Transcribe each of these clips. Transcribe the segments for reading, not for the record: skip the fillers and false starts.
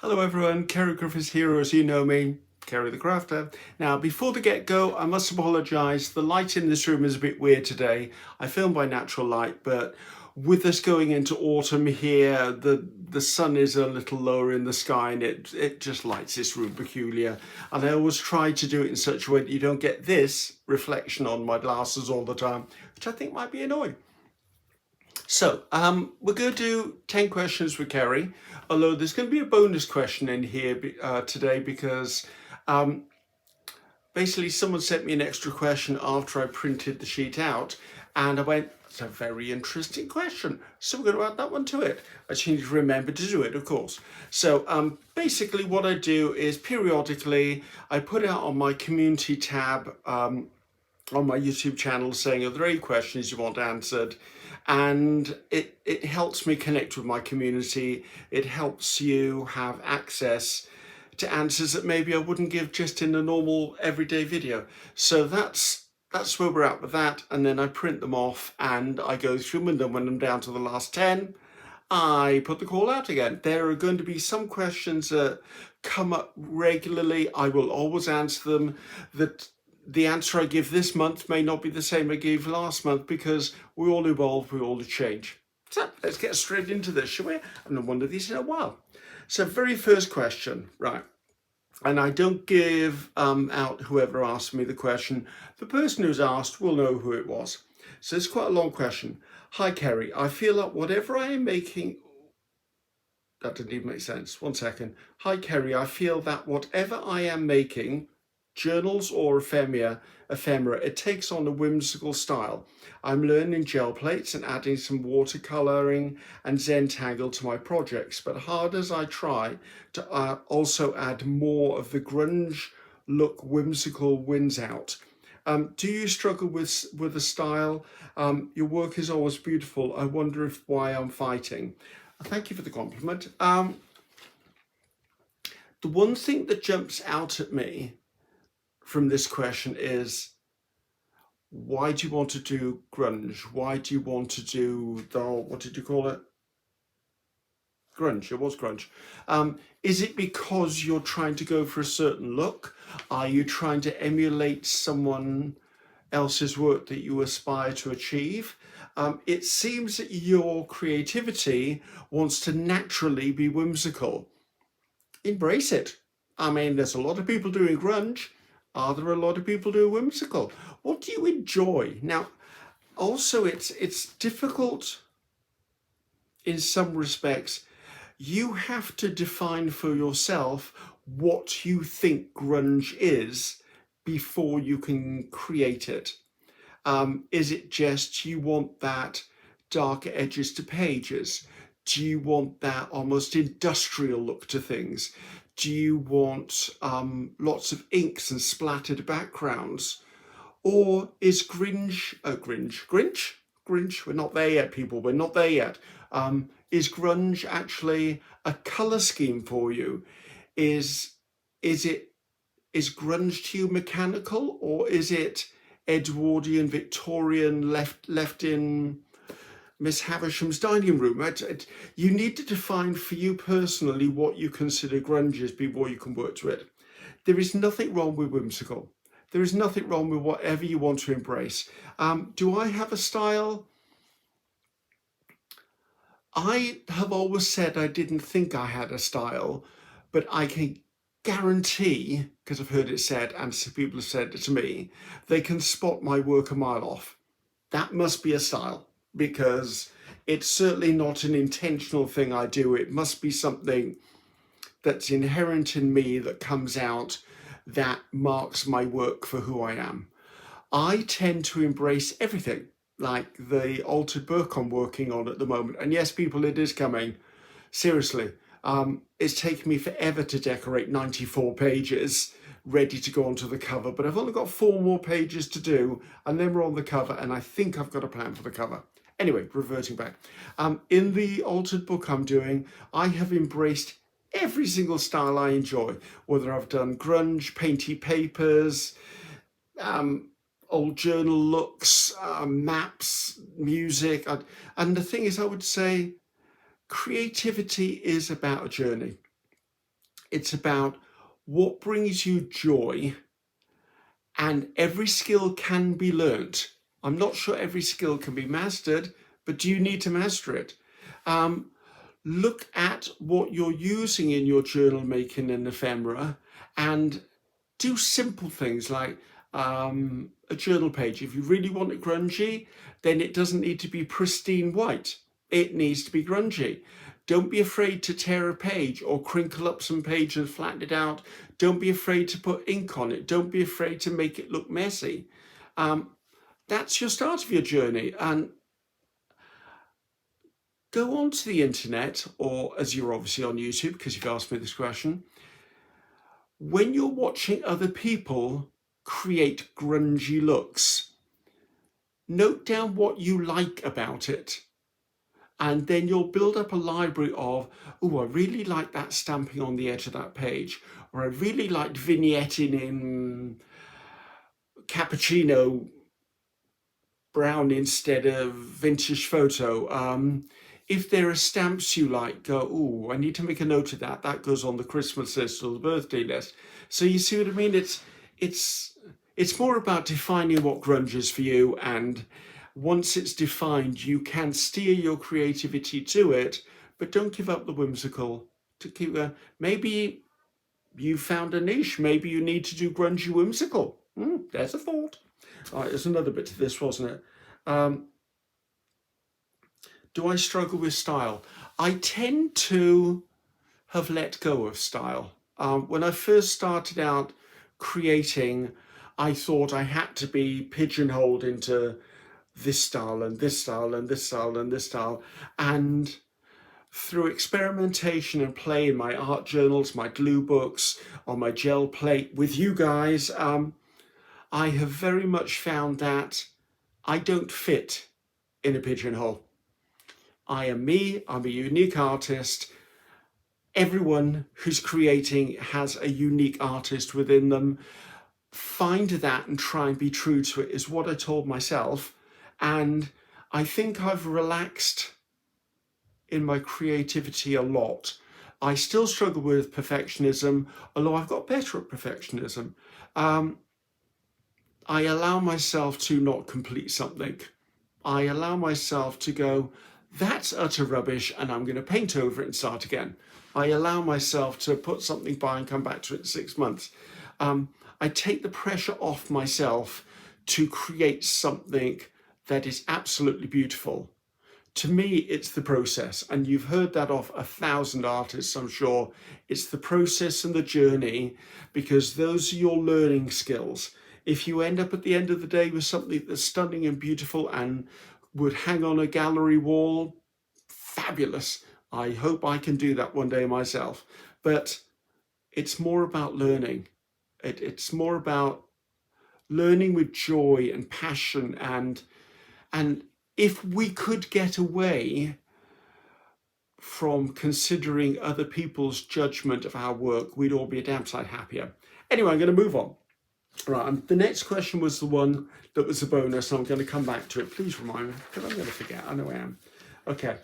Hello everyone, Ceri Griffiths here, as you know me, Ceri the Crafter. Now, before the get-go, I must apologise. The light in this room is a bit weird today. I film by natural light, but with us going into autumn here, the sun is a little lower in the sky and it just lights this room peculiar. And I always try to do it in such a way that you don't get this reflection on my glasses all the time, which I think might be annoying. So, we're going to do 10 questions with Ceri, although there's going to be a bonus question in here today because basically someone sent me an extra question after I printed the sheet out, and I went, that's a very interesting question, so we're going to add that one to it. I just need to remember to do it, of course. So basically what I do is periodically I put out on my community tab on my YouTube channel saying, are there any questions you want answered? And it helps me connect with my community. It helps you have access to answers that maybe I wouldn't give just in a normal everyday video. So that's where we're at with that. And then I print them off and I go through them, and then when I'm down to the last 10, I put the call out again. There are going to be some questions that come up regularly. I will always answer them. That the answer I give this month may not be the same I gave last month because we all evolve, we all change. So let's get straight into this, shall we? I haven't done one of these in a while. So very first question, right? And I don't give out whoever asked me the question. The person who's asked will know who it was. So it's quite a long question. Hi, Ceri. I feel like whatever I am making... That didn't even make sense. One second. Hi, Ceri. I feel that whatever I am making, journals or ephemera, it takes on a whimsical style. I'm learning gel plates and adding some watercolouring and Zentangle to my projects, but hard as I try to also add more of the grunge look whimsical wins out. Do you struggle with the style? Your work is always beautiful. I wonder why I'm fighting. Thank you for the compliment. The one thing that jumps out at me from this question is, why do you want to do grunge? Why do you want to do the, what did you call it? Grunge, it was grunge. Is it because you're trying to go for a certain look? Are you trying to emulate someone else's work that you aspire to achieve? It seems that your creativity wants to naturally be whimsical. Embrace it. I mean, there's a lot of people doing grunge. Are there a lot of people doing whimsical? What do you enjoy? Now, also, it's difficult in some respects. You have to define for yourself what you think grunge is before you can create it. Is it just you want that darker edges to pages? Do you want that almost industrial look to things? Do you want lots of inks and splattered backgrounds? Or is Grinch, we're not there yet, people, we're not there yet. Is grunge actually a colour scheme for you? Is grunge to you mechanical, or is it Edwardian, Victorian, left in Miss Havisham's dining room? You need to define for you personally what you consider grunge is before you can work to it. There is nothing wrong with whimsical. There is nothing wrong with whatever you want to embrace. Do I have a style? I have always said I didn't think I had a style, but I can guarantee, because I've heard it said and some people have said it to me, they can spot my work a mile off. That must be a style, because it's certainly not an intentional thing I do. It must be something that's inherent in me that comes out that marks my work for who I am. I tend to embrace everything, like the altered book I'm working on at the moment. And yes, people, it is coming. Seriously, it's taken me forever to decorate 94 pages ready to go onto the cover, but I've only got 4 more pages to do, and then we're on the cover, and I think I've got a plan for the cover. Anyway, reverting back. In the altered book I'm doing, I have embraced every single style I enjoy, whether I've done grunge, painty papers, old journal looks, maps, music. And the thing is, I would say creativity is about a journey. It's about what brings you joy, and every skill can be learnt. I'm not sure every skill can be mastered, but do you need to master it? Look at what you're using in your journal making and ephemera, and do simple things like a journal page. If you really want it grungy, then it doesn't need to be pristine white. It needs to be grungy. Don't be afraid to tear a page or crinkle up some page and flatten it out. Don't be afraid to put ink on it. Don't be afraid to make it look messy. That's your start of your journey. And go onto the internet, or as you're obviously on YouTube because you've asked me this question, when you're watching other people create grungy looks, note down what you like about it. And then you'll build up a library of, oh, I really like that stamping on the edge of that page, or I really liked vignetting in cappuccino brown instead of vintage photo. If there are stamps you like, go, oh, I need to make a note of that. That goes on the Christmas list or the birthday list. So you see what I mean? It's more about defining what grunge is for you, and once it's defined, you can steer your creativity to it, but don't give up the whimsical. To keep maybe you found a niche. Maybe you need to do grungy whimsical. There's a thought. All right, there's another bit to this, wasn't it? Do I struggle with style? I tend to have let go of style. When I first started out creating, I thought I had to be pigeonholed into this style and this style and this style and this style. And through experimentation and play in my art journals, my glue books, on my gel plate with you guys, I have very much found that I don't fit in a pigeonhole. I am me, I'm a unique artist. Everyone who's creating has a unique artist within them. Find that and try and be true to it is what I told myself. And I think I've relaxed in my creativity a lot. I still struggle with perfectionism, although I've got better at perfectionism. I allow myself to not complete something. I allow myself to go, that's utter rubbish, and I'm going to paint over it and start again. I allow myself to put something by and come back to it in 6 months. I take the pressure off myself to create something that is absolutely beautiful. To me, it's the process, and you've heard that off 1,000 artists, I'm sure. It's the process and the journey, because those are your learning skills. If you end up at the end of the day with something that's stunning and beautiful and would hang on a gallery wall, fabulous. I hope I can do that one day myself. But it's more about learning. It's more about learning with joy and passion, and if we could get away from considering other people's judgment of our work, we'd all be a damn sight happier. Anyway, I'm going to move on. Right, the next question was the one that was a bonus, and I'm going to come back to it. Please remind me, because I'm going to forget. I know I am. Okay.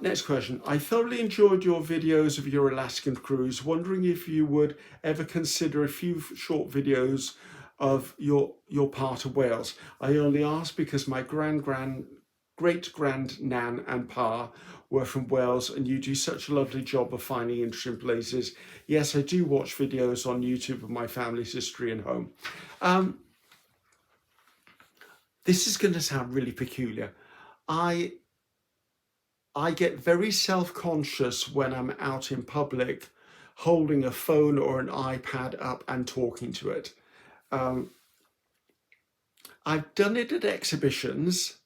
Next question. I thoroughly enjoyed your videos of your Alaskan cruise. Wondering if you would ever consider a few short videos of your part of Wales. I only ask because my great-grand nan and pa were from Wales, and you do such a lovely job of finding interesting places. Yes, I do watch videos on YouTube of my family's history and home. This is going to sound really peculiar. I get very self-conscious when I'm out in public holding a phone or an iPad up and talking to it. I've done it at exhibitions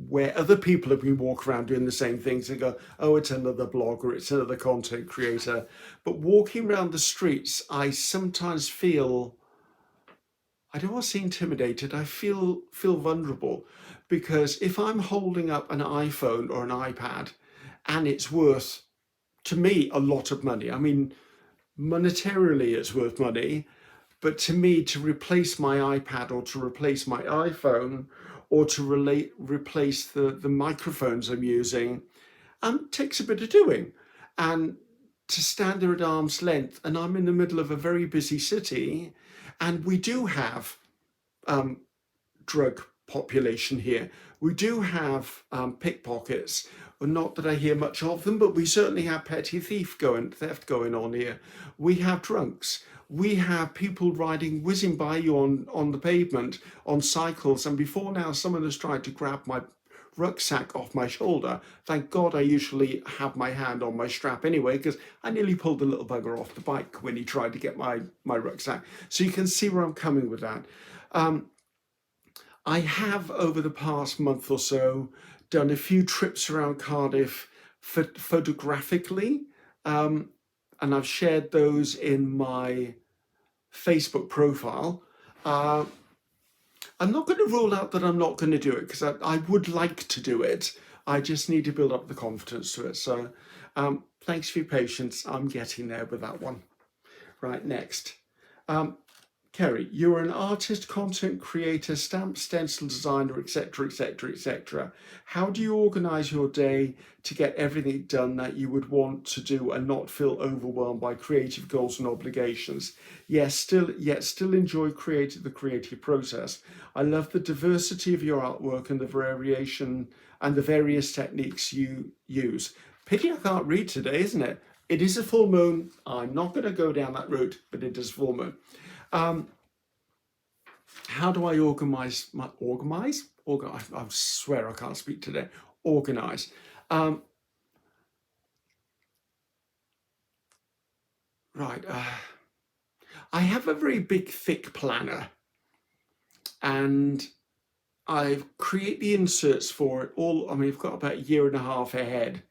where other people have been walking around doing the same things and go, oh, it's another blogger, it's another content creator. But walking around the streets, I sometimes feel, I don't want to say intimidated, I feel vulnerable, because if I'm holding up an iPhone or an iPad and it's worth, to me, a lot of money. I mean, monetarily it's worth money, but to me, to replace my iPad or to replace my iPhone or to replace the microphones I'm using, takes a bit of doing. and to stand there at arm's length, and I'm in the middle of a very busy city, and we do have drug population here. We do have pickpockets. Well, not that I hear much of them, but we certainly have petty theft going on here. We have drunks. We have people whizzing by you on the pavement on cycles. And before now, someone has tried to grab my rucksack off my shoulder. Thank God I usually have my hand on my strap anyway, because I nearly pulled the little bugger off the bike when he tried to get my rucksack. So you can see where I'm coming with that. I have, over the past month or so, done a few trips around Cardiff photographically, and I've shared those in my Facebook profile. I'm not going to rule out that I'm not going to do it, because I would like to do it. I just need to build up the confidence to it. So thanks for your patience. I'm getting there with that one. Right, next. Ceri, you're an artist, content creator, stamp, stencil designer, etc., etc., etc. How do you organise your day to get everything done that you would want to do and not feel overwhelmed by creative goals and obligations? Yet still enjoy the creative process. I love the diversity of your artwork and the variation and the various techniques you use. Pity I can't read today, isn't it? It is a full moon. I'm not going to go down that route, but it is full moon. How do I organise? I swear I can't speak today. Organise. Right. I have a very big, thick planner, and I create the inserts for it all. I mean, I've got about a year and a half ahead,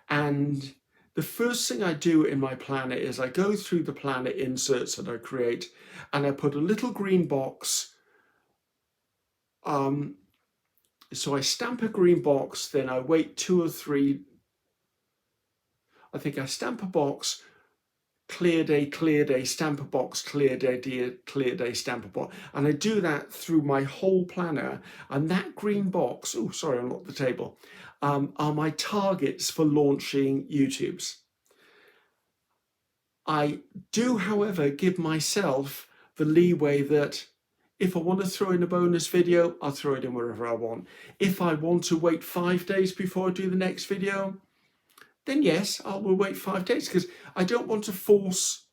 and the first thing I do in my planner is I go through the planner inserts that I create, and I put a little green box. So I stamp a green box, then I wait 2 or 3. I think I stamp a box, clear day, stamp a box, clear day, stamp a box. And I do that through my whole planner. And that green box, oh, sorry, I unlocked the table, are my targets for launching YouTubes. I do, however, give myself the leeway that if I want to throw in a bonus video, I'll throw it in wherever I want. If I want to wait 5 days before I do the next video, then yes, I will wait 5 days, because I don't want to force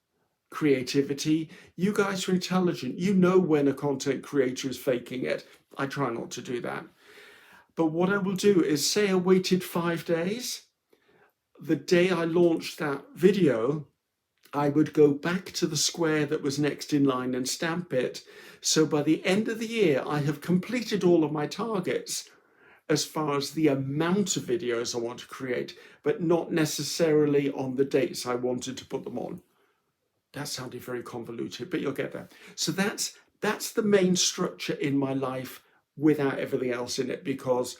creativity. You guys are intelligent. You know when a content creator is faking it. I try not to do that. But what I will do is, say I waited 5 days, the day I launched that video, I would go back to the square that was next in line and stamp it. So by the end of the year, I have completed all of my targets as far as the amount of videos I want to create, but not necessarily on the dates I wanted to put them on. That sounded very convoluted, but you'll get there. So that's the main structure in my life without everything else in it, because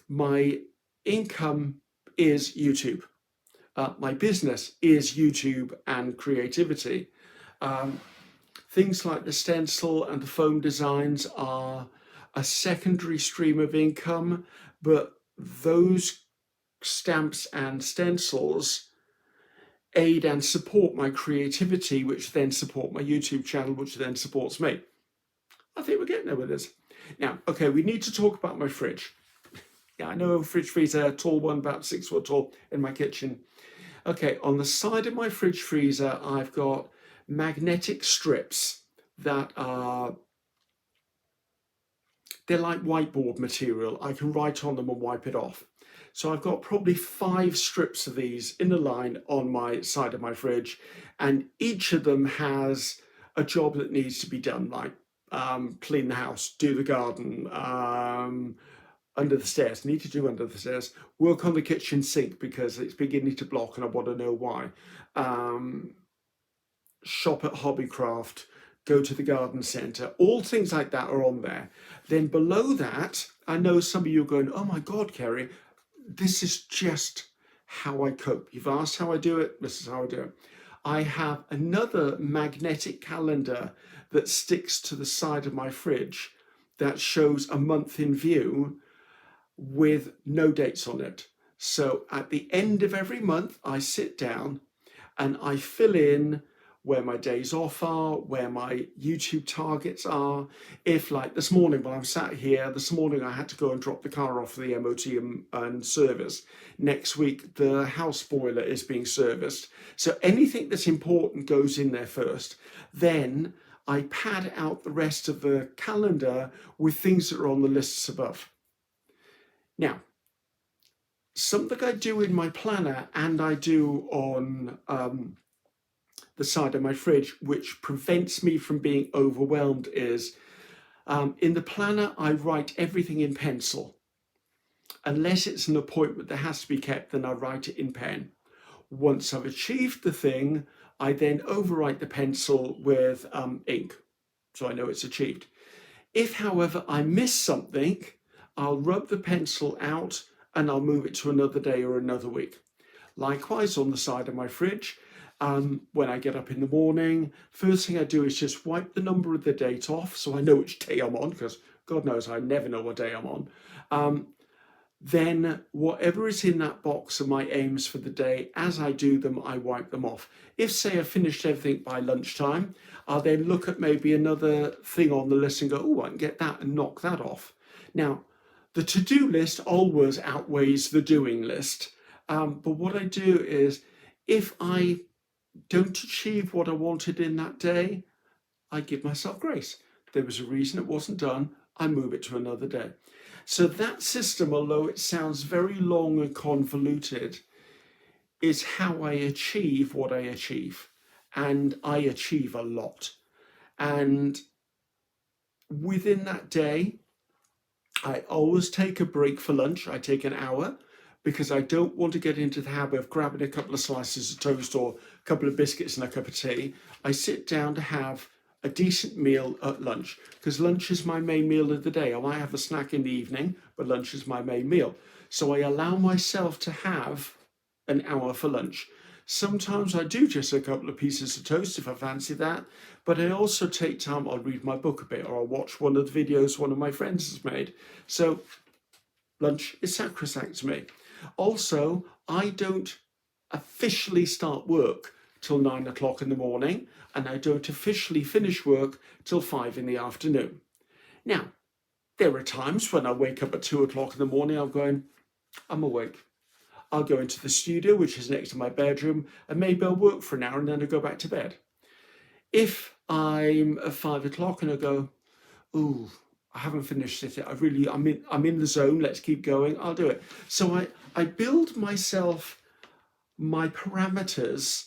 my income is YouTube. My business is YouTube and creativity. Things like the stencil and the foam designs are a secondary stream of income, but those stamps and stencils aid and support my creativity, which then support my YouTube channel, which then supports me. I think we're getting there with this. Now, okay, we need to talk about my fridge. Yeah, I know, fridge freezer, tall one, about 6 foot tall, in my kitchen. Okay, on the side of my fridge freezer, I've got magnetic strips that they're like whiteboard material. I can write on them and wipe it off. So I've got probably 5 strips of these in a line on my side of my fridge, and each of them has a job that needs to be done, like clean the house, do the garden, under the stairs, need to do under the stairs, work on the kitchen sink because it's beginning to block and I want to know why, shop at Hobbycraft, go to the garden centre, all things like that are on there. Then below that, I know some of you are going, oh my God, Ceri, this is just how I cope. You've asked how I do it, this is how I do it. I have another magnetic calendar that sticks to the side of my fridge that shows a month in view with no dates on it. So at the end of every month, I sit down and I fill in where my days off are, where my YouTube targets are. If, like this morning, while I'm sat here, this morning I had to go and drop the car off for the MOT and service. Next week, the house boiler is being serviced. So anything that's important goes in there first. Then I pad out the rest of the calendar with things that are on the lists above. Now, something I do in my planner and I do on the side of my fridge, which prevents me from being overwhelmed, is in the planner, I write everything in pencil. Unless it's an appointment that has to be kept, then I write it in pen. Once I've achieved the thing, I then overwrite the pencil with ink, so I know it's achieved. If, however, I miss something, I'll rub the pencil out and I'll move it to another day or another week. Likewise, on the side of my fridge, when I get up in the morning, first thing I do is just wipe the number of the date off so I know which day I'm on, because God knows I never know what day I'm on. Then whatever is in that box are my aims for the day. As I do them, I wipe them off. If, say, I've finished everything by lunchtime, I'll then look at maybe another thing on the list and go, oh, I can get that and knock that off. Now, the to-do list always outweighs the doing list. But what I do is, if I don't achieve what I wanted in that day, I give myself grace. There was a reason it wasn't done, I move it to another day. So that system, although it sounds very long and convoluted, is how I achieve what I achieve. And I achieve a lot. And within that day, I always take a break for lunch. I take an hour because I don't want to get into the habit of grabbing a couple of slices of toast or a couple of biscuits and a cup of tea. I sit down to have a decent meal at lunch, because lunch is my main meal of the day. I might have a snack in the evening, but lunch is my main meal. So I allow myself to have an hour for lunch. Sometimes I do just a couple of pieces of toast if I fancy that, but I also take time, I'll read my book a bit, or I'll watch one of the videos one of my friends has made. So lunch is sacrosanct to me. Also, I don't officially start work till 9 o'clock in the morning, and I don't officially finish work till 5 in the afternoon. Now, there are times when I wake up at 2 o'clock in the morning, I'm awake. I'll go into the studio, which is next to my bedroom, and maybe I'll work for an hour and then I'll go back to bed. If I'm at 5 o'clock and I go, ooh, I haven't finished it yet, I'm in the zone, let's keep going, I'll do it. So I build myself my parameters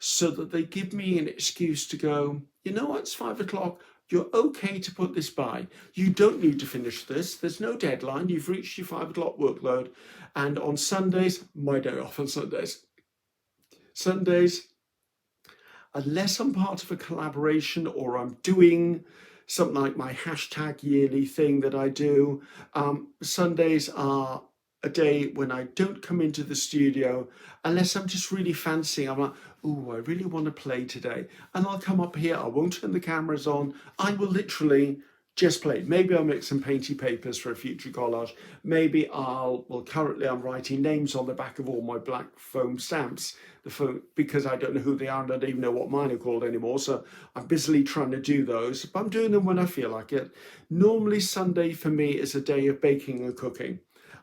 so that they give me an excuse to go, you know what, it's 5 o'clock, you're okay to put this by. You don't need to finish this. There's no deadline. You've reached your 5 o'clock workload. And on Sundays, my day off on Sundays. Sundays, unless I'm part of a collaboration or I'm doing something like my hashtag yearly thing that I do, Sundays are a day when I don't come into the studio unless I'm just really fancying. I'm like, oh, I really want to play today. And I'll come up here, I won't turn the cameras on. I will literally just play. Maybe I'll make some painty papers for a future collage. Maybe currently I'm writing names on the back of all my black foam stamps, because I don't know who they are and I don't even know what mine are called anymore. So I'm busily trying to do those, but I'm doing them when I feel like it. Normally Sunday for me is a day of baking and cooking.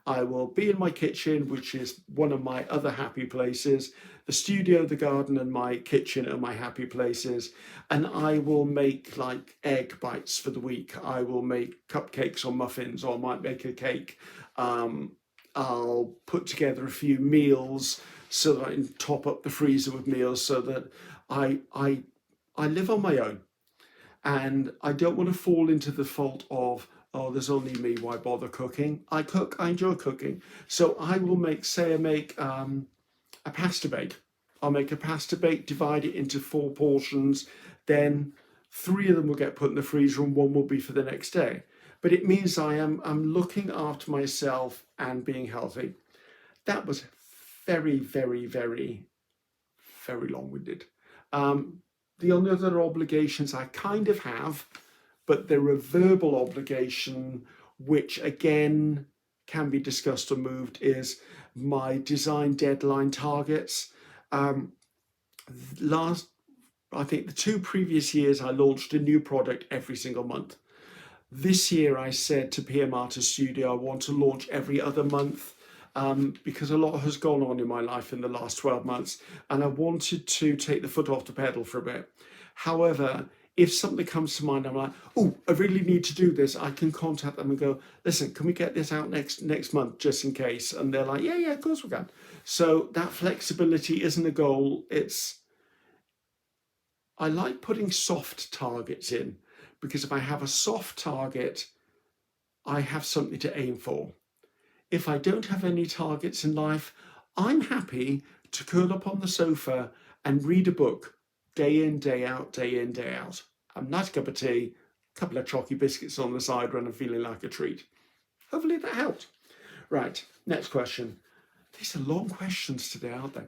I will be in my kitchen, which is one of my other happy places. The studio, the garden, and my kitchen are my happy places. And I will make like egg bites for the week. I will make cupcakes or muffins, or I might make a cake. I'll put together a few meals so that I can top up the freezer with meals, so that I live on my own. And I don't want to fall into the fault of, oh, there's only me, why bother cooking? I cook, I enjoy cooking. So I will make a pasta bake. I'll make a pasta bake, divide it into 4 portions, then 3 of them will get put in the freezer and 1 will be for the next day. But it means I'm looking after myself and being healthy. That was very, very, very, very long-winded. The only other obligations I kind of have, but they're a verbal obligation, which again can be discussed or moved, is my design deadline targets. I think the 2 previous years, I launched a new product every single month. This year, I said to PM Artist Studio, I want to launch every other month, because a lot has gone on in my life in the last 12 months, and I wanted to take the foot off the pedal for a bit. However, if something comes to mind, I'm like, oh, I really need to do this, I can contact them and go, listen, can we get this out next month just in case? And they're like, yeah, of course we can. So that flexibility isn't a goal. I like putting soft targets in, because if I have a soft target, I have something to aim for. If I don't have any targets in life, I'm happy to curl up on the sofa and read a book day in, day out, day in, day out. A nice cup of tea, a couple of chalky biscuits on the side when I'm feeling like a treat. Hopefully that helped. Right, next question. These are long questions today, aren't they?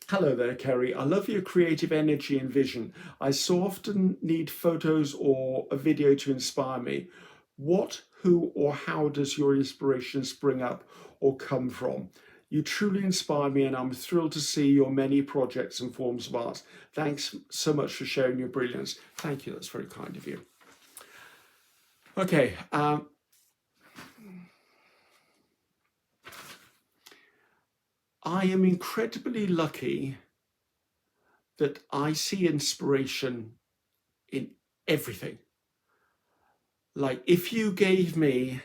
Hello there, Ceri. I love your creative energy and vision. I so often need photos or a video to inspire me. What, who, or how does your inspiration spring up or come from? You truly inspire me, and I'm thrilled to see your many projects and forms of art. Thanks so much for sharing your brilliance. Thank you, that's very kind of you. Okay, I am incredibly lucky that I see inspiration in everything. Like, if you gave me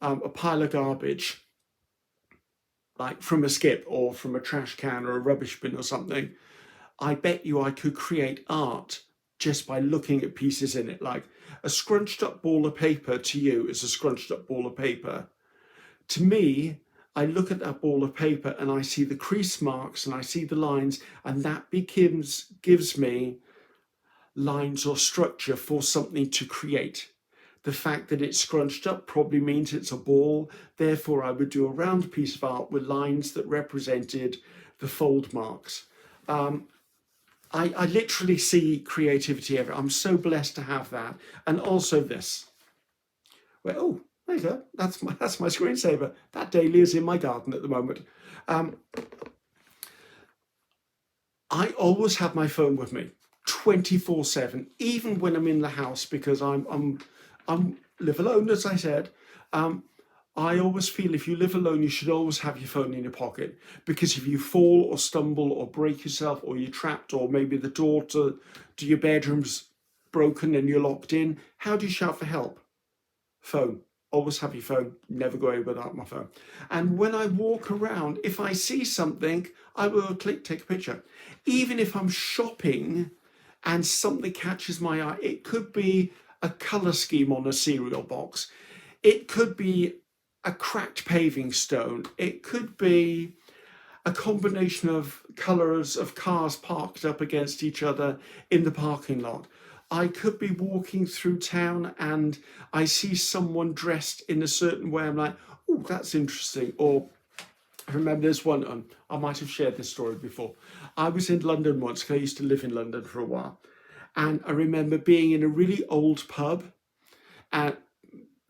a pile of garbage, like from a skip or from a trash can or a rubbish bin or something, I bet you I could create art just by looking at pieces in it. Like, a scrunched up ball of paper to you is a scrunched up ball of paper. To me, I look at that ball of paper and I see the crease marks and I see the lines, and that gives me lines or structure for something to create. The fact that it's scrunched up probably means it's a ball. Therefore, I would do a round piece of art with lines that represented the fold marks. I literally see creativity everywhere. I'm so blessed to have that. And also this. Well, oh, there you go. That's my screensaver. That daily is in my garden at the moment. I always have my phone with me, 24/7, even when I'm in the house, because I'm live alone, as I said. I always feel if you live alone, you should always have your phone in your pocket, because if you fall or stumble or break yourself, or you're trapped, or maybe the door to your bedroom's broken and you're locked in, how do you shout for help? Phone. Always have your phone, never go away without my phone. And when I walk around, if I see something, I will take a picture. Even if I'm shopping and something catches my eye, it could be a colour scheme on a cereal box. It could be a cracked paving stone. It could be a combination of colours of cars parked up against each other in the parking lot. I could be walking through town and I see someone dressed in a certain way. I'm like, oh, that's interesting. Or I remember there's one, I might have shared this story before. I was in London once, because I used to live in London for a while. And I remember being in a really old pub, where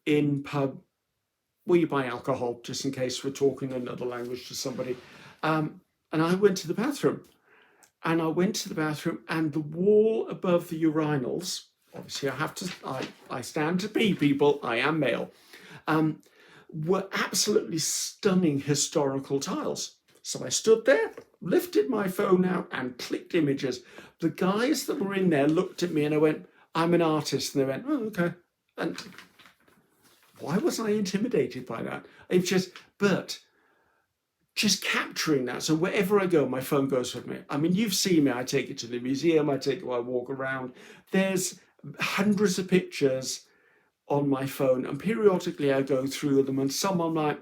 you buy alcohol, just in case we're talking another language to somebody. And I went to the bathroom. And I went to the bathroom, and the wall above the urinals, obviously I stand to pee, people, I am male, were absolutely stunning historical tiles. So I stood there, lifted my phone out and clicked images. The guys that were in there looked at me and I went, I'm an artist. And they went, oh, okay. And why was I intimidated by that? Just capturing that. So wherever I go, my phone goes with me. I mean, you've seen me. I take it to the museum. I take it while I walk around. There's hundreds of pictures on my phone, and periodically I go through them, and some I'm like,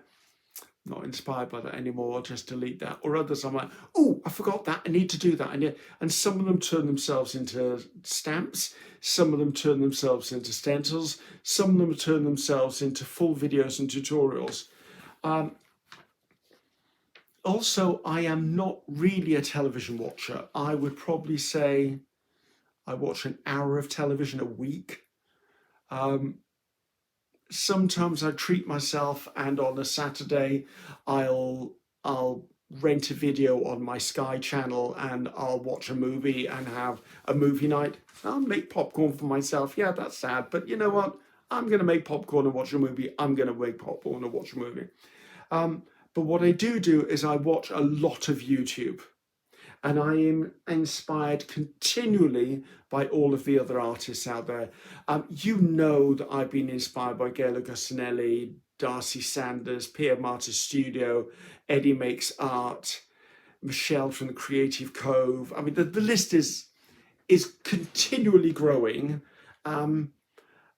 not inspired by that anymore, I'll just delete that. Or others I'm like, oh, I forgot that, I need to do that. And some of them turn themselves into stamps. Some of them turn themselves into stencils. Some of them turn themselves into full videos and tutorials. Also, I am not really a television watcher. I would probably say I watch an hour of television a week. sometimes I treat myself, and on a Saturday, I'll rent a video on my Sky channel and I'll watch a movie and have a movie night. I'll make popcorn for myself. Yeah, that's sad, but you know what? I'm going to make popcorn and watch a movie. I'm going to make popcorn and watch a movie. But what I do is I watch a lot of YouTube, and I am inspired continually by all of the other artists out there. You know that I've been inspired by Gail Augustinelli, Darcy Sanders, Pierre Marta Studio, Eddie Makes Art, Michelle from the Creative Cove. I mean, the list is continually growing, and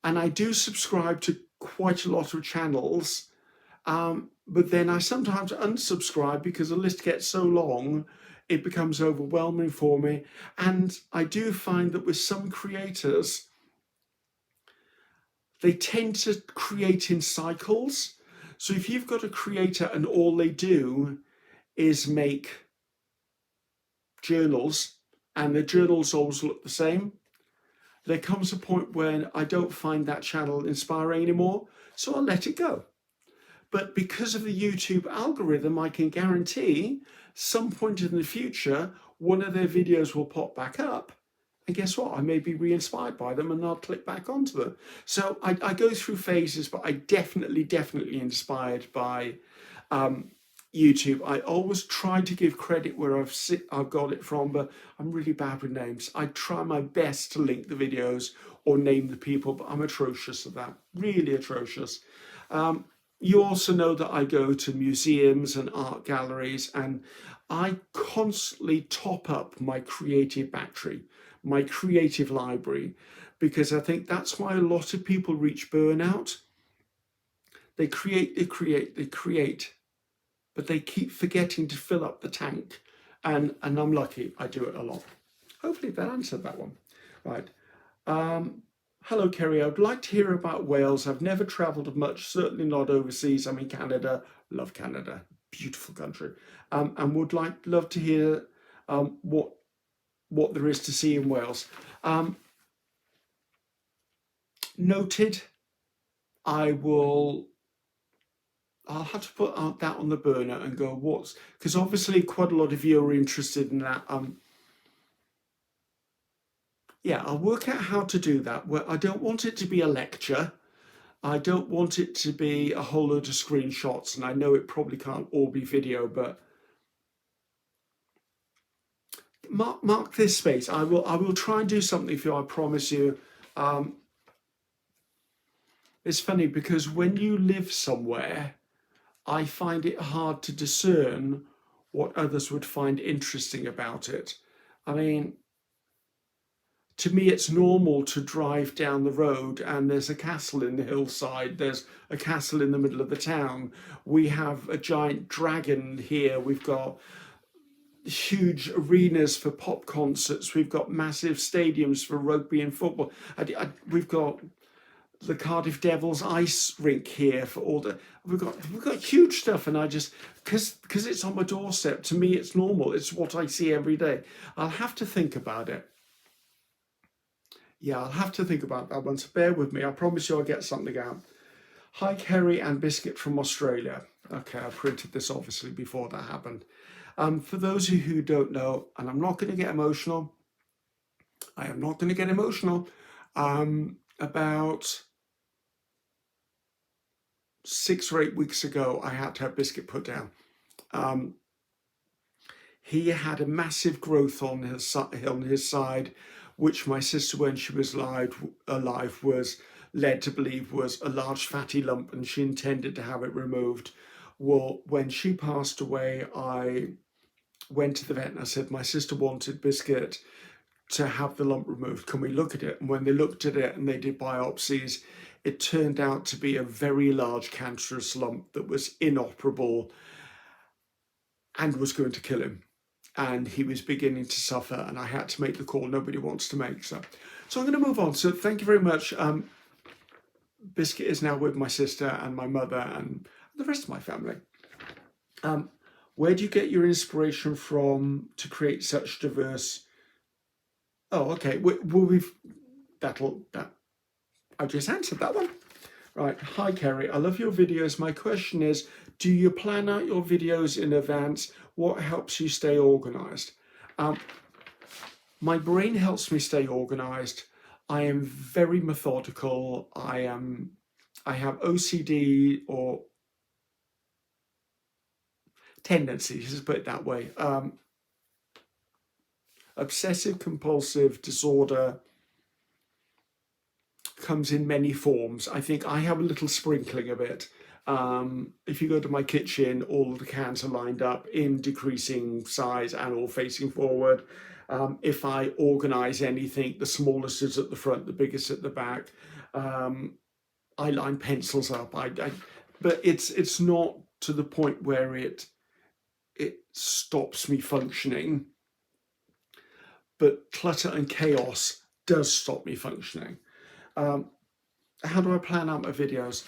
I do subscribe to quite a lot of channels. But then I sometimes unsubscribe because the list gets so long, it becomes overwhelming for me. And I do find that with some creators, they tend to create in cycles. So if you've got a creator and all they do is make journals, and the journals always look the same, there comes a point when I don't find that channel inspiring anymore, so I'll let it go. But because of the YouTube algorithm, I can guarantee some point in the future, one of their videos will pop back up. And guess what? I may be re-inspired by them and I'll click back onto them. So I go through phases, but I definitely inspired by YouTube. I always try to give credit where I've got it from, but I'm really bad with names. I try my best to link the videos or name the people, but I'm atrocious at that, really atrocious. You also know that I go to museums and art galleries, and I constantly top up my creative battery, my creative library, because I think that's why a lot of people reach burnout. They create, but they keep forgetting to fill up the tank. And I'm lucky, I do it a lot. Hopefully that answered that one. Right. Hello, Ceri. I'd like to hear about Wales. I've never travelled much, certainly not overseas. I'm in Canada. Love Canada. Beautiful country. And would love to hear what there is to see in Wales. Noted. I'll have to put that on the burner and go, because obviously quite a lot of you are interested in that. Yeah, I'll work out how to do that. Well, I don't want it to be a lecture. I don't want it to be a whole load of screenshots, and I know it probably can't all be video, but mark this space. I will try and do something for you, I promise you. It's funny because when you live somewhere, I find it hard to discern what others would find interesting about it. I mean, to me, it's normal to drive down the road and there's a castle in the hillside, there's a castle in the middle of the town. We have a giant dragon here. We've got huge arenas for pop concerts. We've got massive stadiums for rugby and football. We've got the Cardiff Devils ice rink here for all the. We've got huge stuff, and I just because it's on my doorstep. To me, it's normal. It's what I see every day. I'll have to think about it. Yeah, I'll have to think about that one, so bear with me. I promise you I'll get something out. Hi, Ceri and Biscuit from Australia. Okay, I printed this obviously before that happened. For those of you who don't know, and I'm not going to get emotional, I am not going to get emotional, about 6 or 8 weeks ago, I had to have Biscuit put down. He had a massive growth on his side, which my sister, when she was alive, was led to believe was a large fatty lump, and she intended to have it removed. Well, when she passed away, I went to the vet and I said, my sister wanted Biscuit to have the lump removed. Can we look at it? And when they looked at it and they did biopsies, it turned out to be a very large cancerous lump that was inoperable and was going to kill him. And he was beginning to suffer, and I had to make the call nobody wants to make. So I'm going to move on. So thank you very much. Biscuit is now with my sister and my mother and the rest of my family. Where do you get your inspiration from to create such diverse? Oh, okay. I just answered that one. Right, hi Ceri, I love your videos. My question is, do you plan out your videos in advance? What helps you stay organized? My brain helps me stay organized. I am very methodical. I have OCD or tendencies, let's put it that way. Obsessive compulsive disorder comes in many forms. I think I have a little sprinkling of it. If you go to my kitchen, all of the cans are lined up in decreasing size and all facing forward. If I organize anything, the smallest is at the front, the biggest at the back. I line pencils up. But it's not to the point where it stops me functioning. But clutter and chaos does stop me functioning. How do I plan out my videos?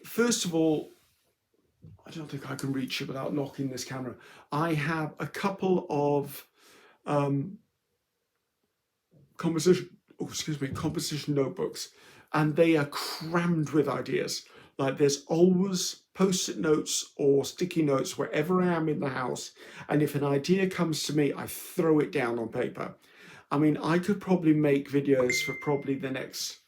First of all, I don't think I can reach it without knocking this camera. I have a couple of composition notebooks, and they are crammed with ideas. Like there's always post-it notes or sticky notes wherever I am in the house, and if an idea comes to me, I throw it down on paper. I mean, I could probably make videos for probably the next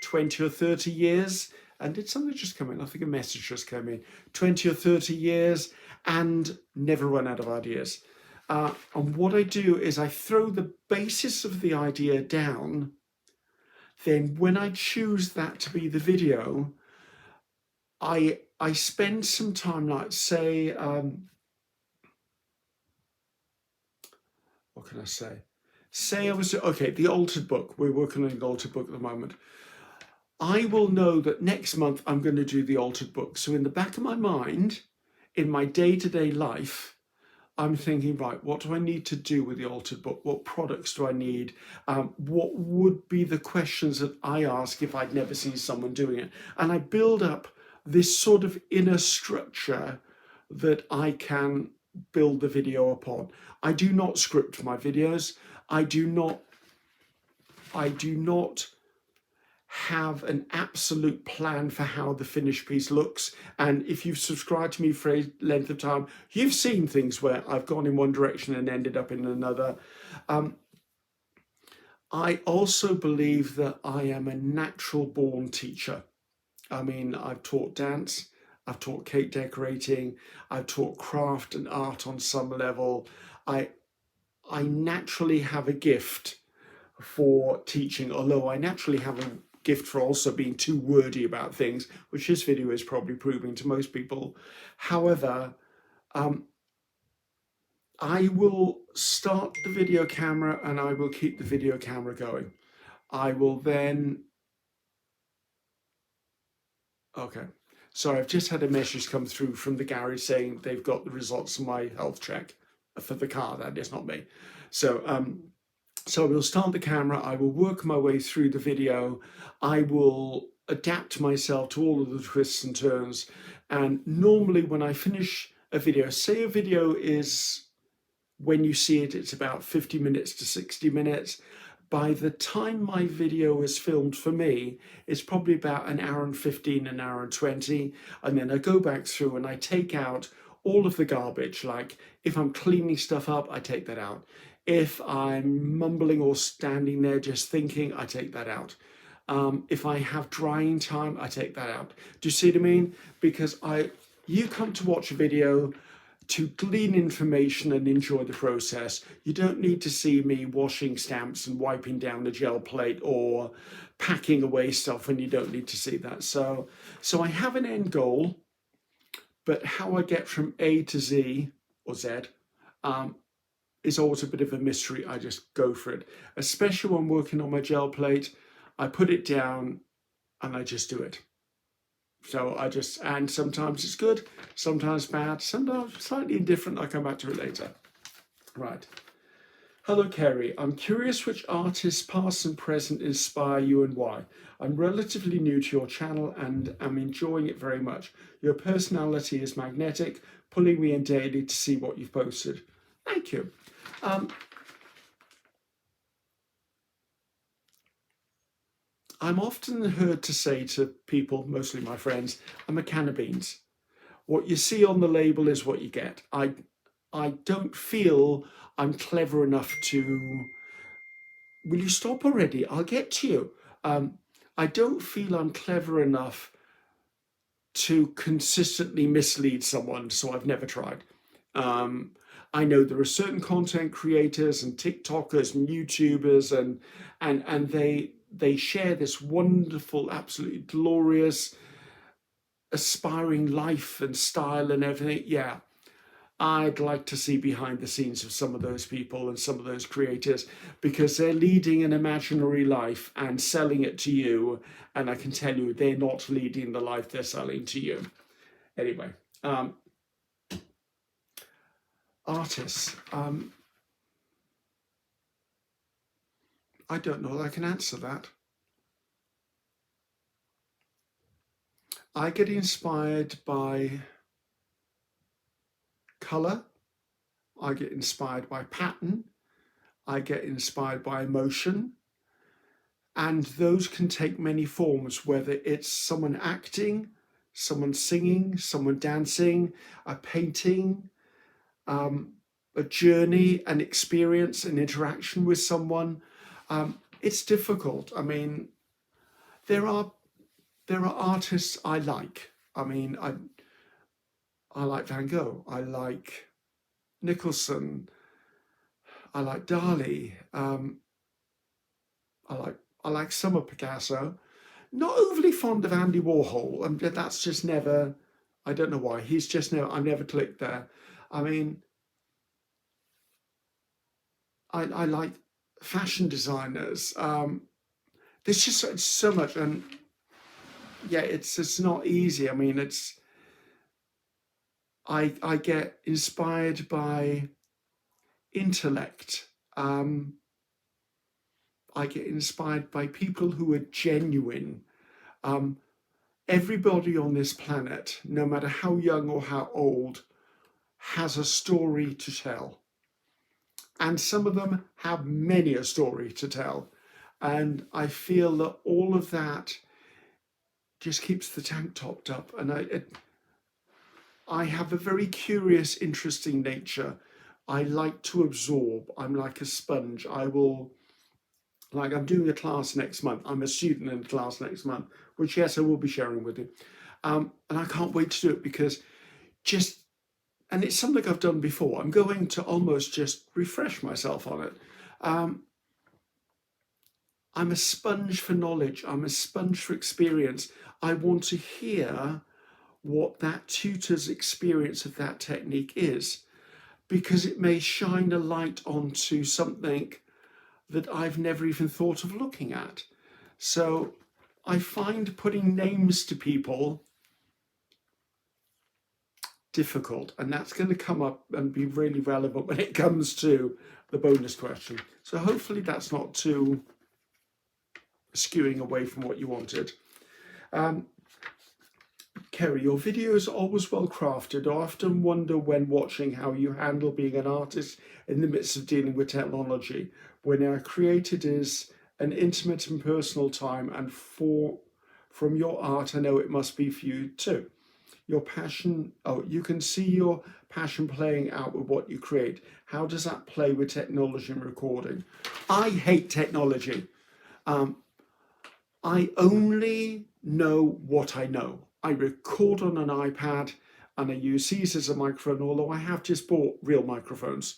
20 or 30 years. And did something just come in? I think a message just came in. 20 or 30 years and never run out of ideas. And what I do is I throw the basis of the idea down. Then when I choose that to be the video, I spend some time, like say, what can I say? Say I was, okay, the altered book. We're working on the altered book at the moment. I will know that next month I'm going to do the altered book. So in the back of my mind, in my day-to-day life, I'm thinking, right, what do I need to do with the altered book? What products do I need? What would be the questions that I ask if I'd never seen someone doing it? And I build up this sort of inner structure that I can build the video upon. I do not script my videos. I do not have an absolute plan for how the finished piece looks. And if you've subscribed to me for a length of time, you've seen things where I've gone in one direction and ended up in another. I also believe that I am a natural born teacher. I mean, I've taught dance, I've taught cake decorating, I've taught craft and art on some level. I naturally have a gift for teaching, although I naturally have a gift for also being too wordy about things, which this video is probably proving to most people. However, I will start the video camera and I will keep the video camera going. I will then, okay, sorry, I've just had a message come through from the garage saying they've got the results of my health check for the car, that is not me. So I will start the camera, I will work my way through the video, I will adapt myself to all of the twists and turns. And normally when I finish a video, say a video is, when you see it, it's about 50 minutes to 60 minutes. By the time my video is filmed for me, it's probably about an hour and 15, an hour and 20. And then I go back through and I take out all of the garbage. Like if I'm cleaning stuff up, I take that out. If I'm mumbling or standing there just thinking, I take that out. If I have drying time, I take that out. Do you see what I mean? Because you come to watch a video to glean information and enjoy the process. You don't need to see me washing stamps and wiping down the gel plate or packing away stuff when you don't need to see that. So I have an end goal, but how I get from A to Z or Z is always a bit of a mystery. I just go for it, especially when working on my gel plate. I put it down and I just do it. So and sometimes it's good, sometimes bad, sometimes slightly indifferent. I'll come back to it later. Right. Hello, Ceri. I'm curious which artists, past and present, inspire you and why. I'm relatively new to your channel and am enjoying it very much. Your personality is magnetic, pulling me in daily to see what you've posted. Thank you. I'm often heard to say to people, mostly my friends, I'm a can of beans. What you see on the label is what you get. I don't feel I'm clever enough to. Will you stop already? I'll get to you. I don't feel I'm clever enough to consistently mislead someone, so I've never tried. I know there are certain content creators and TikTokers and YouTubers, and they share this wonderful, absolutely glorious, aspiring life and style and everything. Yeah, I'd like to see behind the scenes of some of those people and some of those creators, because they're leading an imaginary life and selling it to you. And I can tell you, they're not leading the life they're selling to you. Anyway, artists. I don't know that I can answer that. I get inspired by colour. I get inspired by pattern. I get inspired by emotion. And those can take many forms, whether it's someone acting, someone singing, someone dancing, a painting, a journey, an experience, an interaction with someone. It's difficult. I mean, there are artists I like. I mean, I like Van Gogh. I like Nicholson. I like Dali. I like some of Picasso. Not overly fond of Andy Warhol, and that's just never. I don't know why. He's just never. I never clicked there. I mean, I like fashion designers. There's just so much, and yeah, it's not easy. I mean, I get inspired by intellect. I get inspired by people who are genuine. Um, Everybody on this planet, no matter how young or how old, has a story to tell. And some of them have many a story to tell. And I feel that all of that just keeps the tank topped up. And I have a very curious, interesting nature. I like to absorb. I'm like a sponge. I'm doing a class next month. I'm a student in a class next month, which, yes, I will be sharing with you. And I can't wait to do it, because and it's something I've done before. I'm going to almost just refresh myself on it. I'm a sponge for knowledge. I'm a sponge for experience. I want to hear what that tutor's experience of that technique is, because it may shine a light onto something that I've never even thought of looking at. So I find putting names to people difficult, and that's going to come up and be really relevant when it comes to the bonus question. So hopefully that's not too skewing away from what you wanted. Ceri, your videos are always well crafted. I often wonder when watching how you handle being an artist in the midst of dealing with technology. When our created is an intimate and personal time, and from your art, I know it must be for you too. Your passion, you can see your passion playing out with what you create. How does that play with technology and recording? I hate technology. I only know what I know. I record on an iPad and I use these as a microphone, although I have just bought real microphones.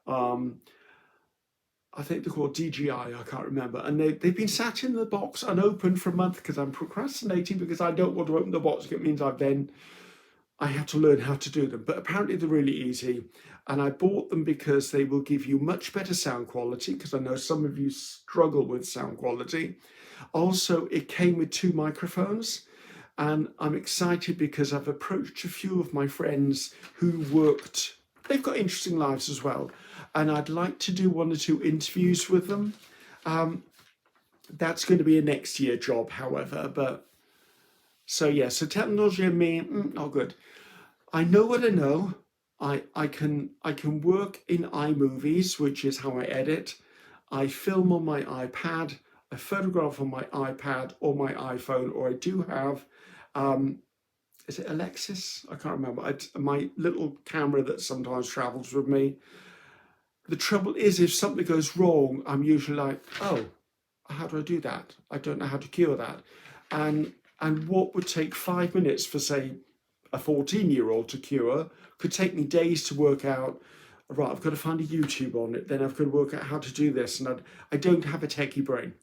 I think they're called DJI, I can't remember. And they've been sat in the box unopened for a month because I'm procrastinating, because I don't want to open the box. It means I have to learn how to do them. But apparently they're really easy. And I bought them because they will give you much better sound quality, because I know some of you struggle with sound quality. Also, it came with 2 microphones. And I'm excited because I've approached a few of my friends who they've got interesting lives as well. And I'd like to do 1 or 2 interviews with them. That's going to be a next year job, however. But so technology and me, not good. I know what I know. I can work in iMovies, which is how I edit. I film on my iPad. I photograph on my iPad or my iPhone, or I do have, is it Alexis? I can't remember. My little camera that sometimes travels with me. The trouble is, if something goes wrong, I'm usually like, oh, how do I do that? I don't know how to cure that. And what would take 5 minutes for, say, a 14-year-old to cure could take me days to work out. Right, I've got to find a YouTube on it, then I've got to work out how to do this. And I don't have a techie brain.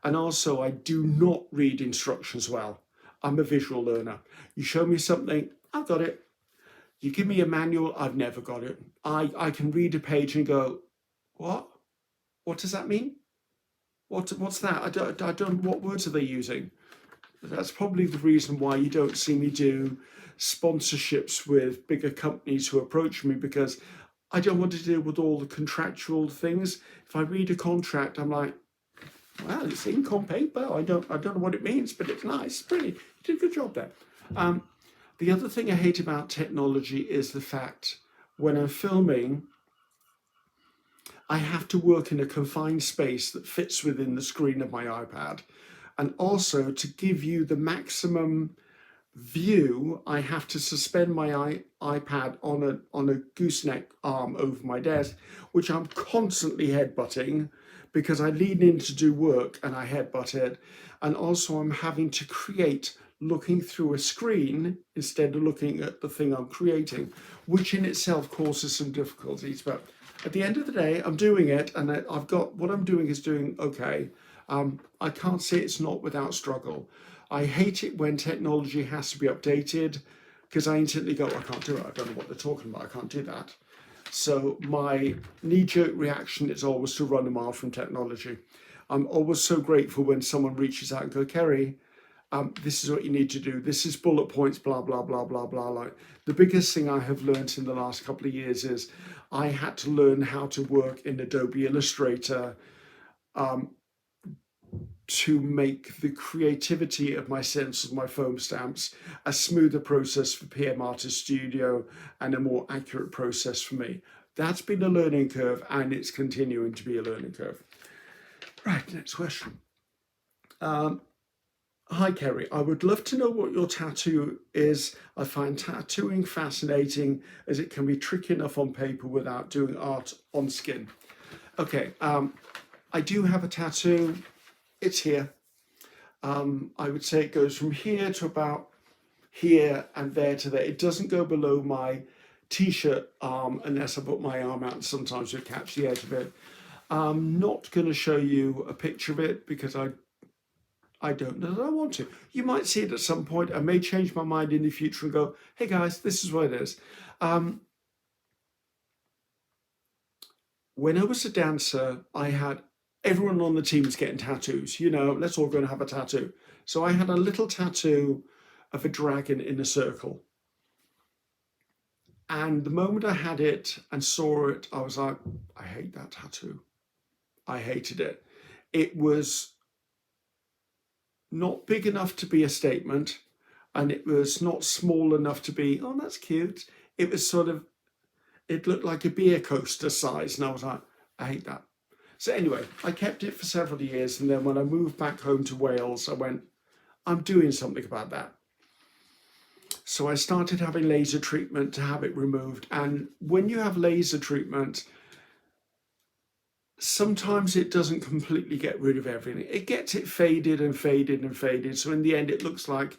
And also, I do not read instructions well. I'm a visual learner. You show me something, I've got it. You give me a manual, I've never got it. I can read a page and go, what? What does that mean? What's that? I don't. What words are they using? That's probably the reason why you don't see me do sponsorships with bigger companies who approach me, because I don't want to deal with all the contractual things. If I read a contract, I'm like, well, it's ink on paper. I don't know what it means, but it's nice. Brilliant. You did a good job there. The other thing I hate about technology is the fact when I'm filming, I have to work in a confined space that fits within the screen of my iPad. And also, to give you the maximum view, I have to suspend my iPad on a gooseneck arm over my desk, which I'm constantly headbutting because I lean in to do work and I headbutt it. And also, I'm having to create looking through a screen instead of looking at the thing I'm creating, which in itself causes some difficulties. But at the end of the day, I'm doing it, and I've got what I'm doing is doing okay. I can't say it's not without struggle. I hate it when technology has to be updated, because I instantly go, I can't do it. I don't know what they're talking about. I can't do that. So my knee-jerk reaction is always to run a mile from technology. I'm always so grateful when someone reaches out and go, Ceri, this is what you need to do. This is bullet points, blah, blah, blah, blah, blah. Like, the biggest thing I have learned in the last couple of years is I had to learn how to work in Adobe Illustrator to make the creativity of my stencils, my foam stamps, a smoother process for PM Artist Studio and a more accurate process for me. That's been a learning curve, and it's continuing to be a learning curve. Right, next question. Hi, Ceri. I would love to know what your tattoo is. I find tattooing fascinating as it can be tricky enough on paper without doing art on skin. Okay, I do have a tattoo. It's here. I would say it goes from here to about here and there to there. It doesn't go below my t-shirt arm unless I put my arm out, and sometimes it catch the edge of it. I'm not going to show you a picture of it because I don't know that I want to. You might see it at some point. I may change my mind in the future and go, hey guys, this is what it is. When I was a dancer, I had everyone on the team was getting tattoos. You know, let's all go and have a tattoo. So I had a little tattoo of a dragon in a circle. And the moment I had it and saw it, I was like, I hate that tattoo. I hated it. It was not big enough to be a statement, and it was not small enough to be, oh, that's cute. It was sort of, it looked like a beer coaster size, and I was like, I hate that. So anyway, I kept it for several years, and then when I moved back home to Wales, I went, I'm doing something about that. So I started having laser treatment to have it removed. And when you have laser treatment, sometimes it doesn't completely get rid of everything. It gets it faded and faded and faded. So in the end, it looks like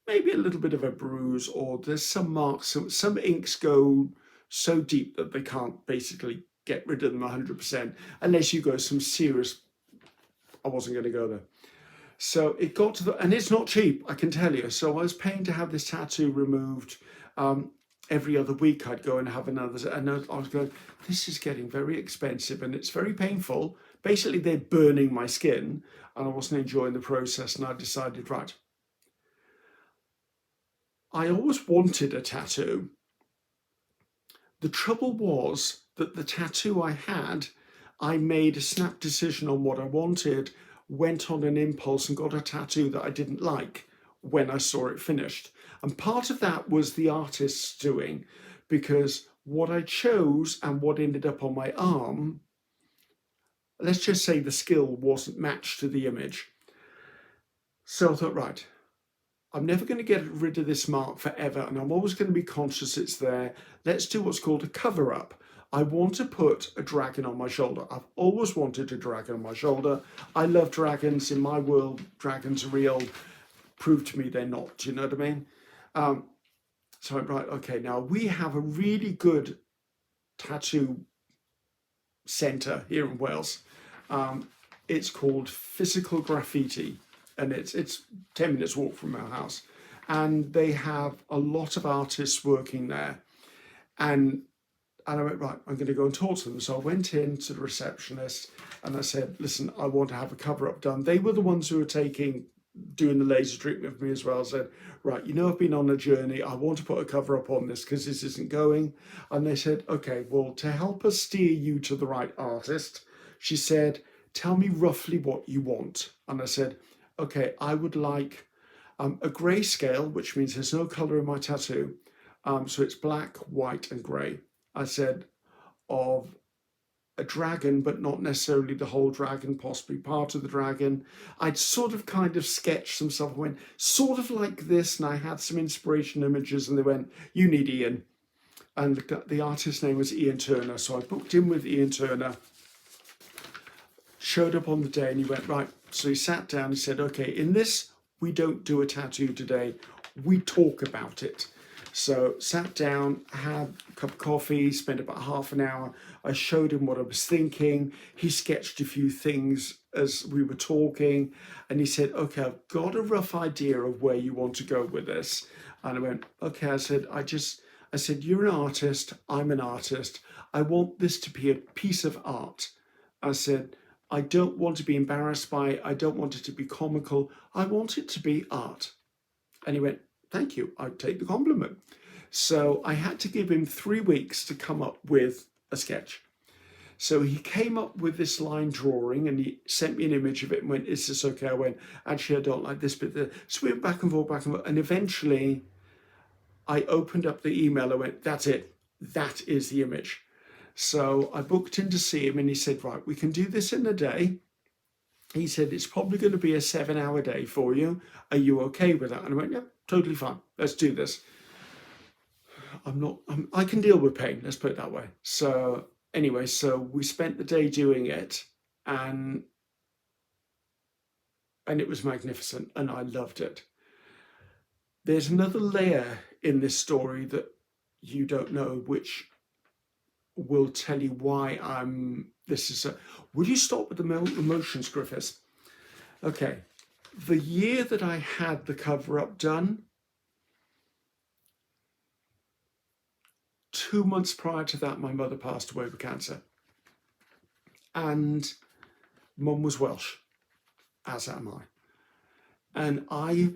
maybe a little bit of a bruise, or there's some marks. Some inks go so deep that they can't basically get rid of them 100%, unless you go some serious, I wasn't going to go there. So it got to the, and it's not cheap, I can tell you. So I was paying to have this tattoo removed. Every other week I'd go and have another, and I was going, this is getting very expensive and it's very painful. Basically, they're burning my skin and I wasn't enjoying the process, and I decided, right, I always wanted a tattoo. The trouble was that the tattoo I had, I made a snap decision on what I wanted, went on an impulse and got a tattoo that I didn't like when I saw it finished. And part of that was the artist's doing, because what I chose and what ended up on my arm, let's just say the skill wasn't matched to the image. So I thought, right, I'm never going to get rid of this mark forever, and I'm always going to be conscious it's there. Let's do what's called a cover up. I want to put a dragon on my shoulder. I've always wanted a dragon on my shoulder. I love dragons. In my world, dragons are real. Prove to me they're not. Do you know what I mean? So I'm right, okay, now we have a really good tattoo centre here in Wales. It's called Physical Graffiti, and it's 10 minutes walk from our house. And they have a lot of artists working there. And I went, right, I'm going to go and talk to them. So I went in to the receptionist and I said, listen, I want to have a cover up done. They were the ones who were doing the laser treatment for me as well. I said, right, I've been on a journey. I want to put a cover up on this because this isn't going. And they said, okay, well, to help us steer you to the right artist, she said, tell me roughly what you want. And I said, okay, I would like a grayscale, which means there's no color in my tattoo. So it's black, white, and gray. I said, of a dragon, but not necessarily the whole dragon, possibly part of the dragon. I'd sort of kind of sketched some stuff, went sort of like this, and I had some inspiration images, and they went, you need Ian. And the artist's name was Ian Turner. So I booked in with Ian Turner, showed up on the day, and he went, right. So he sat down, he said, okay, in this, we don't do a tattoo today. We talk about it. So sat down, had a cup of coffee, spent about half an hour. I showed him what I was thinking. He sketched a few things as we were talking. And he said, okay, I've got a rough idea of where you want to go with this. And I went, okay, I said, you're an artist, I'm an artist. I want this to be a piece of art. I said, I don't want to be embarrassed by it. I don't want it to be comical. I want it to be art. And he went, thank you, I take the compliment. So I had to give him 3 weeks to come up with a sketch. So he came up with this line drawing and he sent me an image of it and went, is this okay? I went, actually, I don't like this bit. So we went back and forth. And eventually I opened up the email. I went, that's it. That is the image. So I booked in to see him and he said, right, we can do this in a day. He said, it's probably going to be a 7-hour day for you. Are you okay with that? And I went, yeah, totally fine. Let's do this. I can deal with pain. Let's put it that way. So anyway, so we spent the day doing it and it was magnificent and I loved it. There's another layer in this story that you don't know, which will tell you why will you stop with the emotions, Griffiths? Okay, the year that I had the cover up done, 2 months prior to that, my mother passed away with cancer. And Mum was Welsh, as am I. And I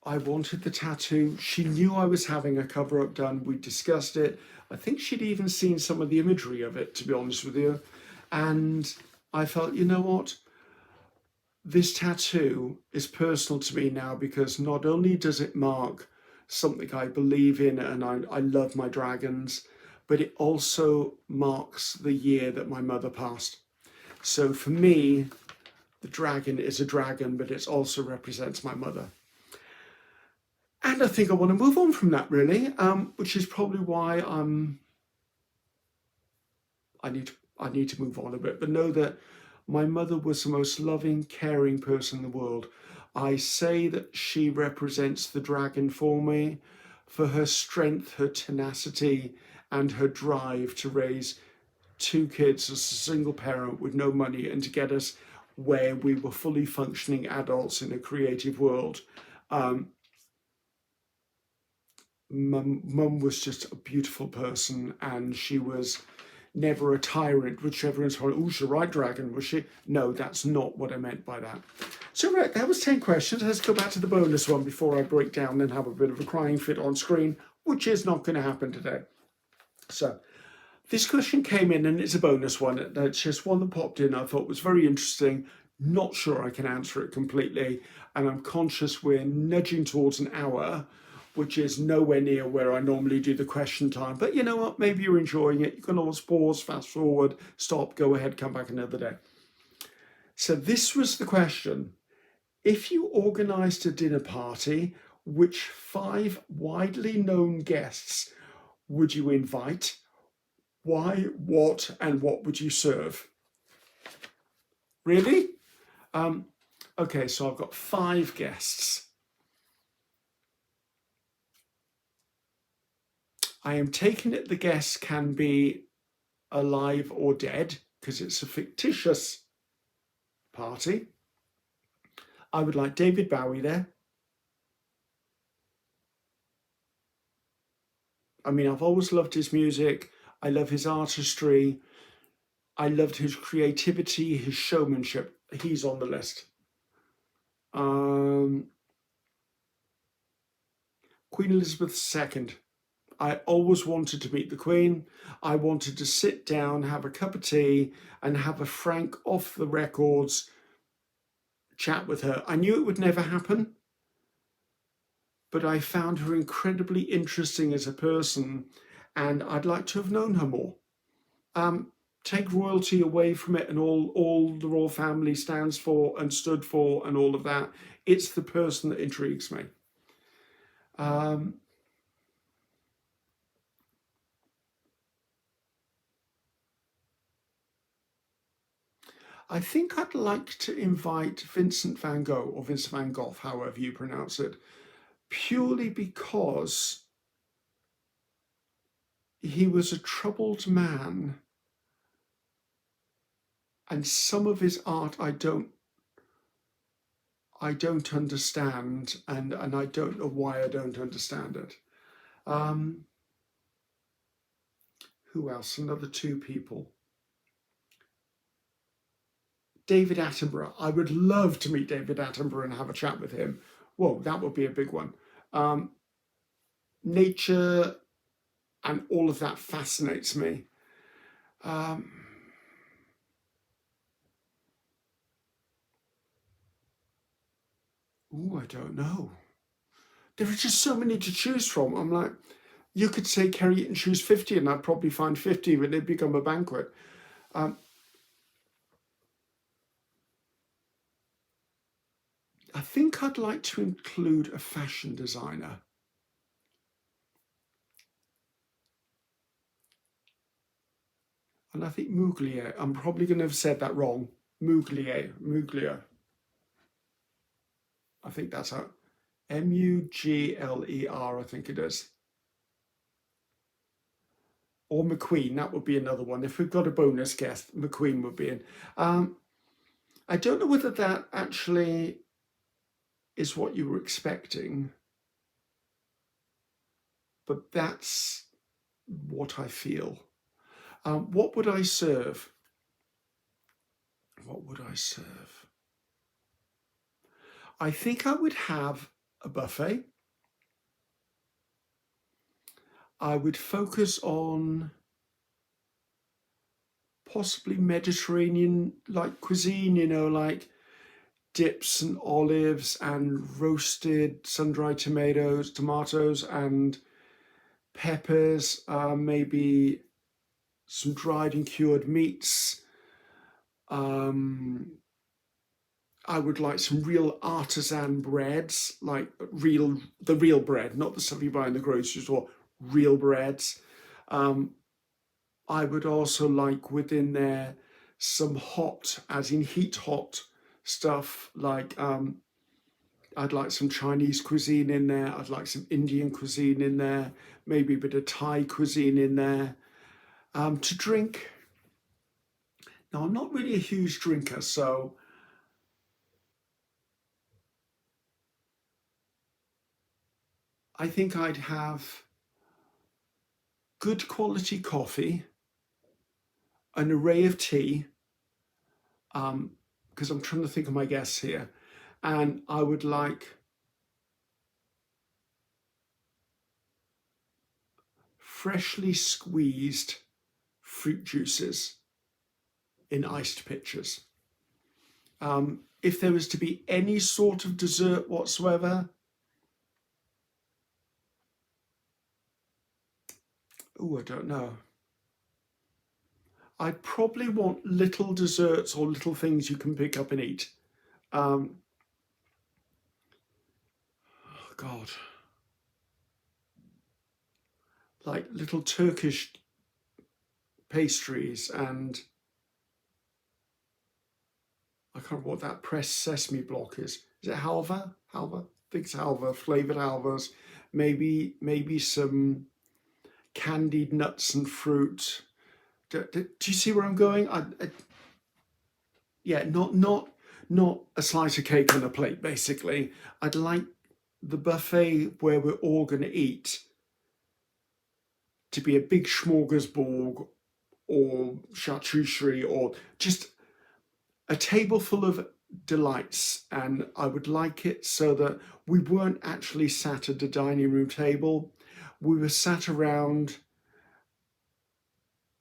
wanted the tattoo. She knew I was having a cover up done. We discussed it. I think she'd even seen some of the imagery of it, to be honest with you. And I felt, you know what? This tattoo is personal to me now because not only does it mark something I believe in and I love my dragons, but it also marks the year that my mother passed. So for me, the dragon is a dragon, but it also represents my mother. And I think I want to move on from that, really, which is probably why I need to move on a bit. But know that my mother was the most loving, caring person in the world. I say that she represents the dragon for me, for her strength, her tenacity, and her drive to raise 2 kids as a single parent with no money and to get us where we were fully functioning adults in a creative world. Mum was just a beautiful person and she was never a tyrant, which everyone's probably, oh, she's a right dragon, was she? No, that's not what I meant by that. So right, that was 10 questions. Let's go back to the bonus one before I break down and have a bit of a crying fit on screen, which is not going to happen today. So this question came in and it's a bonus one. It's just one that popped in I thought was very interesting. Not sure I can answer it completely. And I'm conscious we're nudging towards an hour, which is nowhere near where I normally do the question time. But you know what? Maybe you're enjoying it. You can always pause, fast forward, stop, go ahead, come back another day. So this was the question. If you organised a dinner party, which 5 widely known guests would you invite? Why, what, and what would you serve? Really? Okay, so I've got 5 guests. I am taking it the guests can be alive or dead because it's a fictitious party. I would like David Bowie there. I mean, I've always loved his music. I love his artistry. I loved his creativity, his showmanship. He's on the list. Queen Elizabeth II. I always wanted to meet the Queen. I wanted to sit down, have a cup of tea, and have a frank, off the records chat with her. I knew it would never happen, but I found her incredibly interesting as a person, and I'd like to have known her more. Take royalty away from it and all the royal family stands for and stood for and all of that. It's the person that intrigues me. I think I'd like to invite Vincent van Gogh, or Vincent van Gogh, however you pronounce it, purely because he was a troubled man, and some of his art I don't understand, and I don't know why I don't understand it. Who else? Another 2 people. David Attenborough. I would love to meet David Attenborough and have a chat with him. Whoa, that would be a big one. Nature and all of that fascinates me. I don't know. There are just so many to choose from. I'm like, you could say, Ceri, and choose 50, and I'd probably find 50, but it'd become a banquet. I think I'd like to include a fashion designer. And I think Mugler, I'm probably going to have said that wrong. Mugler. I think that's how, Mugler, I think it is. Or McQueen, that would be another one. If we've got a bonus guest, McQueen would be in. I don't know whether that actually is what you were expecting, but that's what I feel. What would I serve? What would I serve? I think I would have a buffet. I would focus on possibly Mediterranean-like cuisine, you know, like dips and olives and roasted sun-dried tomatoes and peppers, maybe some dried and cured meats. I would like some real artisan breads, like the real bread, not the stuff you buy in the grocery store, real breads. I would also like within there some hot, as in heat hot stuff, like I'd like some Chinese cuisine in there, I'd like some Indian cuisine in there, maybe a bit of Thai cuisine in there. To drink, now I'm not really a huge drinker, so I think I'd have good quality coffee, an array of tea, because I'm trying to think of my guests here, and I would like freshly squeezed fruit juices in iced pitchers. If there was to be any sort of dessert whatsoever, Oh, I don't know. I'd probably want little desserts or little things you can pick up and eat. Oh God, like little Turkish pastries, and I can't remember what that pressed sesame block is. Is it halva? Halva? I think it's halva, flavoured halvas. Maybe some candied nuts and fruit. Do you see where I'm going? Yeah, not a slice of cake on a plate. Basically, I'd like the buffet where we're all going to eat to be a big smorgasbord or charcuterie or just a table full of delights. And I would like it so that we weren't actually sat at a dining room table. We were sat around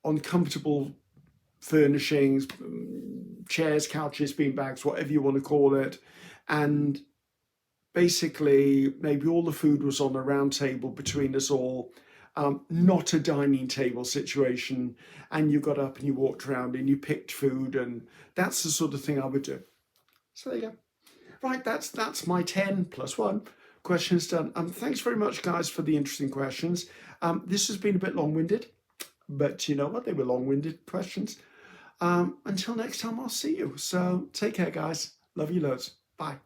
on comfortable furnishings, chairs, couches, beanbags, whatever you want to call it. And basically, maybe all the food was on a round table between us all, not a dining table situation. And you got up and you walked around and you picked food, and that's the sort of thing I would do. So there you go. Right, that's my 10 plus 1 questions done. Thanks very much, guys, for the interesting questions. This has been a bit long-winded, but you know what? They were long-winded questions. Until next time, I'll see you. So take care, guys. Love you loads. Bye.